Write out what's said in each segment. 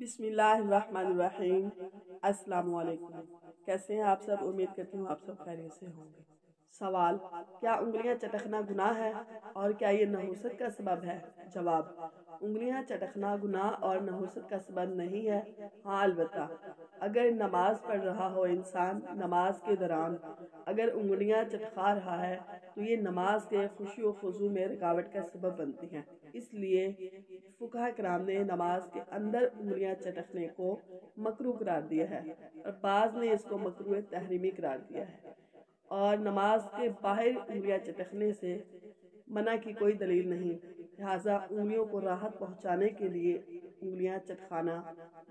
बिस्मिल्लाहिर्रहमानिर्रहीम। अस्सलाम वालेकुम। कैसे हैं आप सब? उम्मीद करती हूँ आप सब खैरियत से होंगे। सवाल: क्या उंगलियां चटकना गुनाह है और क्या ये नहुसत का सबब है? जवाब: उंगलियां चटकना गुनाह और नहुसत का सबब नहीं है। हाँ, अलबत्ता अगर नमाज पढ़ रहा हो इंसान, नमाज के दौरान अगर उंगलियां चटका रहा है तो ये नमाज के खुशी व खुजू में रुकावट का सबब बनती हैं। इसलिए फुक़हा किराम ने नमाज के अंदर उंगलियां चटकने को मकरूह करार दिया है और बाज़ ने इसको मकरूह तहरीमी करार दिया है। और नमाज के बाहर उंगलियां चटकने से मना की कोई दलील नहीं, लिहाजा उंगलियों को राहत पहुंचाने के लिए उंगलियां चटकाना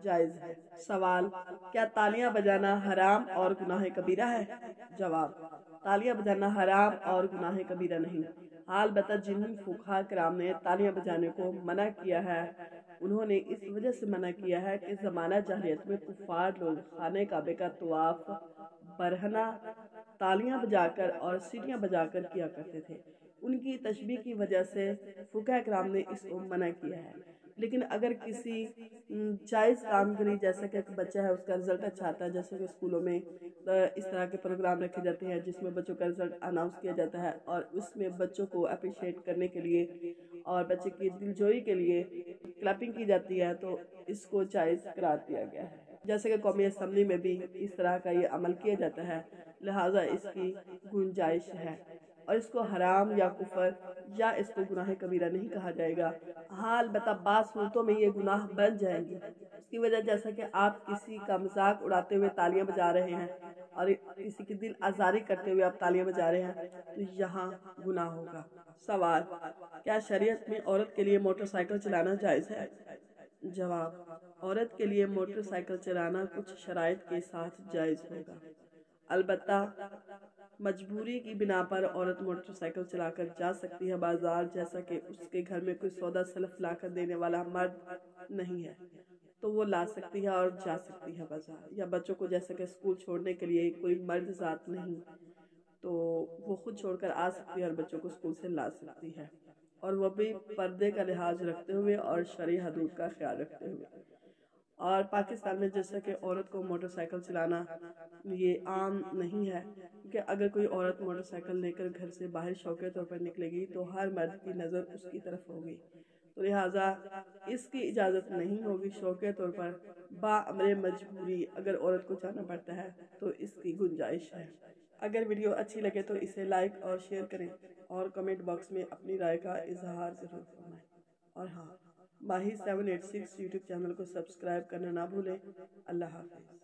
जायज़ है। सवाल: क्या तालियां बजाना हराम और गुनाह कबीरा है? जवाब: तालियां बजाना हराम और गुनाह कबीरा नहीं। हाल बता जिन फुक़हा किराम ने तालियां बजाने को मना किया है, उन्होंने इस वजह से मना किया है कि ज़माना जाहिलियत में कुफ़ार लोग खाने काबे का तवाफ़ बरहना तालियां बजाकर और सीटियां बजाकर किया करते थे। उनकी तशबीह की वजह से फुक़हा किराम ने इसको मना किया है। लेकिन अगर किसी जायज़ काम के लिए, जैसा कि एक बच्चा है उसका रिज़ल्ट अच्छा आता है, जैसे कि स्कूलों में इस तरह के प्रोग्राम रखे जाते हैं जिसमें बच्चों का रिज़ल्ट अनाउंस किया जाता है और उसमें बच्चों को अप्रिशिएट करने के लिए और बच्चे की दिलजोई के लिए क्लैपिंग की जाती है, तो इसको जायज़ करार दिया गया है। जैसे कि कौमी असम्बली में भी इस तरह का ये अमल किया जाता है, लिहाजा इसकी गुंजाइश है और इसको हराम या कुफर या इसको गुनाह कबीरा नहीं कहा जाएगा। हाँ, अलबत्ता बाज़ सूरतों में ये गुनाह बन जाएंगी। उसकी वजह जैसा कि आप किसी का मजाक उड़ाते हुए तालियां बजा रहे हैं और किसी की दिल आज़ारी करते हुए आप तालियां बजा रहे हैं, तो यहाँ गुनाह होगा। सवाल: क्या शरीयत में औरत के लिए मोटरसाइकिल चलाना जायज़ है? जवाब: औरत के लिए मोटरसाइकिल चलाना कुछ शराइत के साथ जायज़ होगा। अलबत्ता मजबूरी की बिना पर औरत मोटरसाइकिल चलाकर जा सकती है बाजार, जैसा कि उसके घर में कोई सौदा सलफ लाकर देने वाला मर्द नहीं है तो वो ला सकती है और जा सकती है बाजार। या बच्चों को जैसे कि स्कूल छोड़ने के लिए कोई मर्द ज़ात नहीं तो वो खुद छोड़कर आ सकती है और बच्चों को स्कूल से ला सकती है, और वो भी पर्दे का लिहाज रखते हुए और शरई हदूद का ख्याल रखते हुए। और पाकिस्तान में जैसा कि औरत को मोटरसाइकिल चलाना ये आम नहीं है, क्योंकि अगर कोई औरत मोटरसाइकिल लेकर घर से बाहर शौकिया तौर पर निकलेगी तो हर मर्द की नज़र उसकी तरफ होगी, तो लिहाजा इसकी इजाज़त नहीं होगी। शौकिया तौर पर बाअमरे मजबूरी अगर औरत को जाना पड़ता है तो इसकी गुंजाइश है। अगर वीडियो अच्छी लगे तो इसे लाइक और शेयर करें और कमेंट बॉक्स में अपनी राय का इजहार ज़रूर फरमाएं। और हाँ, माही 786 यूट्यूब चैनल को सब्सक्राइब करना ना भूलें। अल्लाह हाफ़िज़।